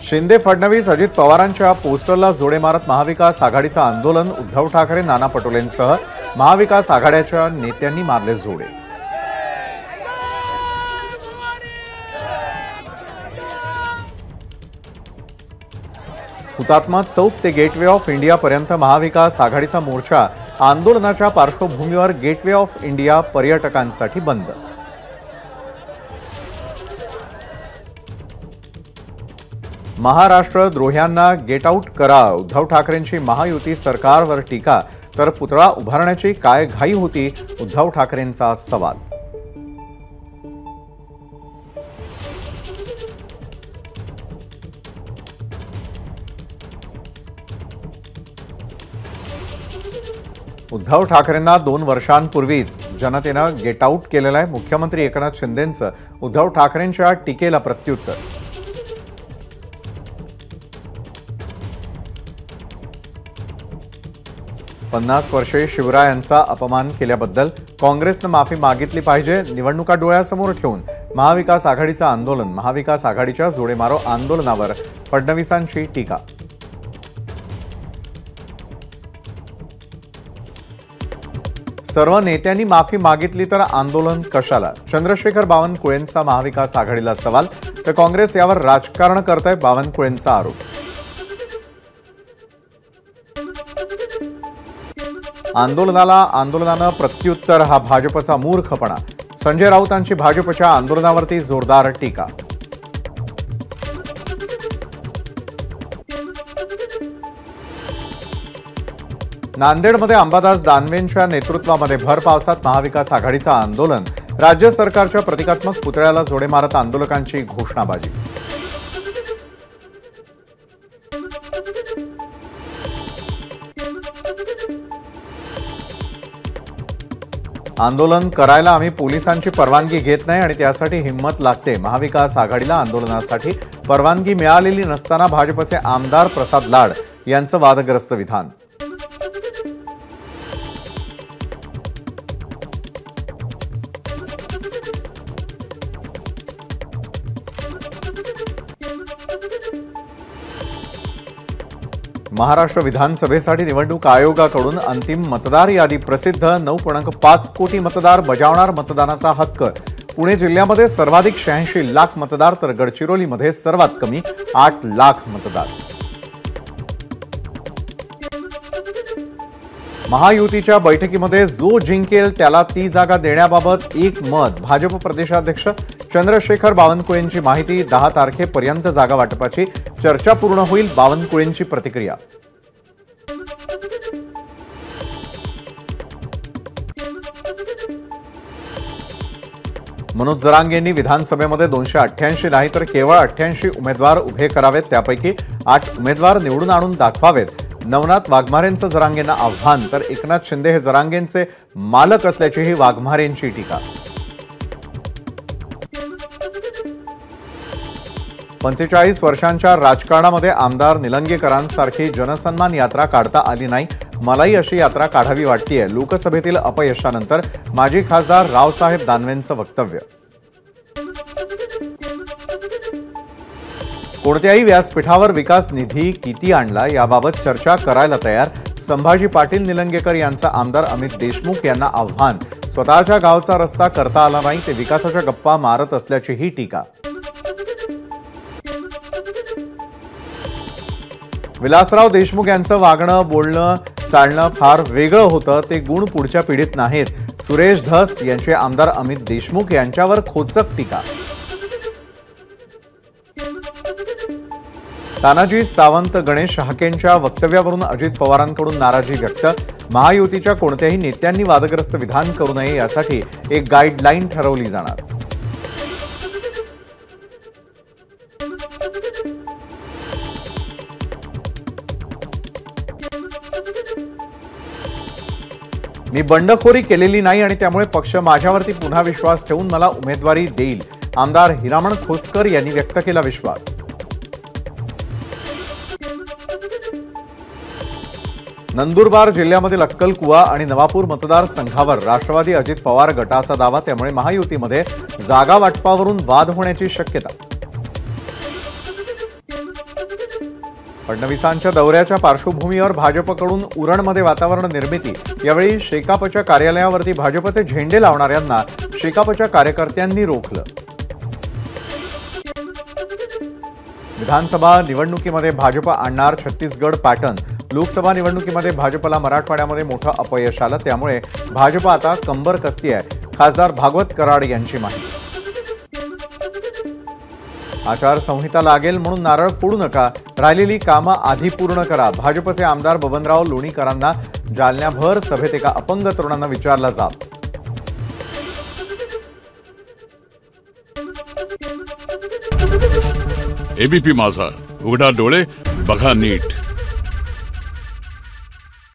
शिंदे फडणवीस अजित पवारांच्या पोस्टरला जोडे मारत महाविकास आघाडीचं आंदोलन। उद्धव ठाकरे नाना पटोलेंसह महाविकास आघाडीच्या नेत्यांनी मारले जोडे। हुतात्मा चौक ते गेटवे ऑफ इंडिया पर्यंत महाविकास आघाडीचा मोर्चा आंदोलनाच्या पार्श्वभूमीवर गेटवे ऑफ इंडिया पर्यटकांसाठी बंद। महाराष्ट्र द्रोह्यांना गेट आउट करा। उद्धव ठाकरेंची महायुती सरकारवर टीका, तर पुतळा उभारण्याची काय घाई होती, उद्धव ठाकरेंचा सवाल। उद्धव ठाकरेंना 2 वर्षांपूर्वीच जनतेनं गेट आउट केलेलं आहे। मुख्यमंत्री एकनाथ शिंदेंचं उद्धव ठाकरेंच्या टीकेला प्रत्युत्तर। "50 वर्षे शिवरायांचा अपमान केल्याबद्दल काँग्रेसनं माफी मागितली पाहिजे। निवडणुका डोळ्यासमोर ठेवून महाविकास आघाडीचं आंदोलन। महाविकास आघाडीच्या जोडेमारो आंदोलनावर फडणवीसांची टीका। सर्व नेत्यांनी माफी मागितली तर आंदोलन कशाला? चंद्रशेखर बावनकुळेंचा महाविकास आघाडीला सवाल, तर काँग्रेस यावर राजकारण करतंय, बावनकुळेंचा आरोप। आंदोलनानं प्रत्युत्तर हा भाजपचा मूर्खपणा। संजय राऊतांची भाजपच्या आंदोलनावरती जोरदार टीका। नांदेडमध्ये अंबादास दानवेंच्या नेतृत्वामध्ये भर पावसात महाविकास आघाडीचं आंदोलन। राज्य सरकारच्या प्रतिकात्मक पुतळ्याला जोडे मारत आंदोलकांची घोषणाबाजी। आंदोलन करायला आम्ही पोलिसांची परवानगी घेत नाही आणि त्यासाठी हिम्मत लागते। महाविकास आघाडीला आंदोलनासाठी परवानगी मिळालेली नसताना भाजपचे आमदार प्रसाद लाड यांचं वादग्रस्त विधान। महाराष्ट्र विधानसभेसाठी निवडणूक आयोगाकडून अंतिम मतदार यादी प्रसिद्ध। 9.5 कोटी मतदार बजावणार मतदानाचा हक्क। पुणे जिल्ह्यामध्ये सर्वाधिक 86 लाख मतदार, तर गडचिरोलीमध्ये सर्वात कमी 8 लाख मतदार। महायुतीच्या बैठकीमध्ये जो जिंकेल त्याला ती जागा देण्याबाबत एक मत। भाजप प्रदेशाध्यक्ष चंद्रशेखर बावनकुळेंची माहिती। 10 तारखेपर्यंत जागा वाटपाची चर्चा पूर्ण होईल, बावनकुळेंची प्रतिक्रिया। मनोज जरांगेंनी विधानसभेमध्ये 288 नाही तर केवळ 88 उमेदवार उभे करावेत, त्यापैकी 8 उमेदवार निवडून आणून दाखवावेत। नवनाथ वाघमारेंचं जरांगेंना आव्हान, तर एकनाथ शिंदे हे जरांगेंचे मालक असल्याचीही वाघमारेंची टीका। 45 वर्षांच्या राजकारणामध्ये आमदार निलंगेकरांसारखी जनसन्मान यात्रा काढता आली नाही। मलाही अशी यात्रा काढावी वाटतेय। लोकसभेतील अपयशानंतर माजी खासदार रावसाहेब दानवेंचं वक्तव्य। कोणत्याही व्यासपीठावर विकास निधी किती आणला याबाबत चर्चा करायला तयार। संभाजी पाटील निलंगेकर यांचं आमदार अमित देशमुख यांना आव्हान। स्वतःच्या गावचा रस्ता करता आला नाही ते विकासाच्या गप्पा मारत असल्याचीही टीका। विलासराव देशमुख यांचं वागणं, बोलणं, चालणं फार वेगळं होतं, ते गुण पुढच्या पिढीत नाहीत। सुरेश धस यांचे आमदार अमित देशमुख यांच्यावर खोचक टीका। तानाजी सावंत गणेश हाकेंच्या वक्तव्यावरून अजित पवारांकडून नाराजी व्यक्त। महायुतीच्या कोणत्याही नेत्यांनी वादग्रस्त विधान करू नये यासाठी एक गाईडलाईन ठरवली जाणार। मी बंडखोरी केलेली नाही आणि त्यामुळे पक्ष माझ्यावरती पुन्हा विश्वास ठेवून मला उमेदवारी देईल, आमदार हिरामण खोसकर यांनी व्यक्त केला विश्वास। नंदुरबार जिल्ह्यामधील अक्कलकुवा आणि नवापूर मतदारसंघावर राष्ट्रवादी अजित पवार गटाचा दावा, त्यामुळे महायुतीमध्ये जागा वाटपावरून वाद होण्याची शक्यता। फडणवीसांच्या दौऱ्याच्या पार्श्वभूमीवर भाजपकडून उरणमध्ये वातावरण निर्मिती। यावेळी शेकापच्या कार्यालयावरती भाजपचे झेंडे लावणाऱ्यांना शेकापच्या कार्यकर्त्यांनी रोखलं। विधानसभा निवडणुकीमध्ये भाजप आणणार छत्तीसगड पॅटर्न। लोकसभा निवडणुकीमध्ये भाजपला मराठवाड्यामध्ये मोठं अपयश आलं, त्यामुळे भाजप आता कंबर कसती आहे। खासदार भागवत कराड यांची माहिती। आचारसंहिता लागेल म्हणून नारळ फोडू नका, राहिलेली कामं आधी पूर्ण करा। भाजपचे आमदार बबनराव लोणीकरांना जालन्याभर सभेत एका अपंग तरुणांना विचारला जाब। एबीपी माझा, उघडा डोळे बघा नीट।